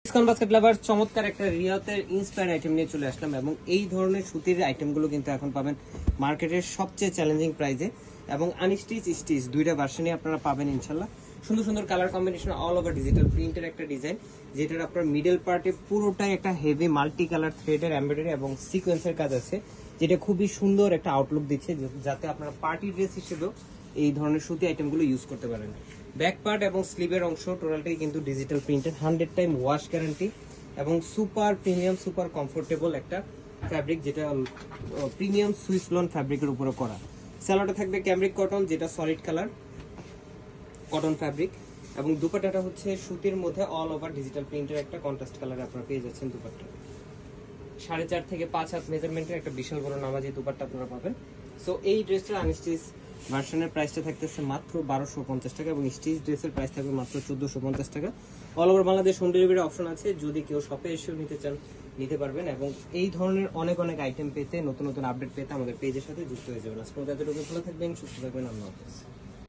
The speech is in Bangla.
ডিসকাউন্ট বাস্কেট লাভার চমৎকার একটা রিয়াতের ইন্সপায়ার আইটেম নিয়ে চলে আসলাম এবং এই ধরনের সুতির আইটেমগুলো কিন্তু এখন পাবেন মার্কেটের সবচেয়ে চ্যালেঞ্জিং প্রাইসে এবং আনস্টিচ স্টিচ দুইটা ভার্সনই আপনারা পাবেন ইনশাল্লাহ। সুন্দর সুন্দর colour combination, all over digital প্রিন্টের একটা ডিজাইন, যেটার আপনার মিডল পার্টে পুরোটাই একটা হেভি মাল্টি কালার থ্রেডের এমব্রয়ডারি এবং সিকোয়েন্সের কাজ আছে, যেটা খুবই সুন্দর একটা আউটলুক দিচ্ছে, যাতে আপনারা পার্টি ড্রেস হিসেবেও এই ধরনের সুতি আইটেমগুলো ইউজ করতে পারেন। ব্যাক পার্ট এবং স্লিভের অংশ টোটালটাই কিন্তু digital printed, 100 time wash guarantee এবং সুপার প্রিমিয়াম সুপার কমফোর্টেবল একটা ফ্যাব্রিক, যেটা প্রিমিয়াম সুইস লোন ফ্যাব্রিকের উপরে করা। স্যালোটা থাকবে ক্যামরিক কটন, যেটা সলিড কালার কটন ফ্যাব্রিক, এবং দুপাট্টাটা হচ্ছে সুতির মধ্যে অল ওভার ডিজিটাল প্রিন্টের একটা কন্ট্রাস্ট কালার আপনারা পেয়ে যাচ্ছেন। দুপাট্টা 4.5 থেকে 5 হাত মেজারমেন্টের একটা বিশাল বড় নামাজি দুপাট্টা আপনারা পাবেন। সো এই ড্রেসটার আনস্টিচ ভার্সনের প্রাইসটা থাকতেছে মাত্র 1250 টাকা এবং স্টিচ ড্রেসের প্রাইস থাকবে মাত্র 1450 টাকা। All over Bangladesh home delivery option আছে, যদি কেউ শপে এসেও নিতে চান নিতে পারবেন। এবং এই ধরনের অনেক অনেক আইটেম পেতে, নতুন নতুন আপডেট পেতে আমাদের পেজের সাথে যুক্ত হয়ে যাবেন। আজকে এতটুকু ভালো থাকবেন, সুস্থ থাকবেন, আল্লাহ হাফেজ।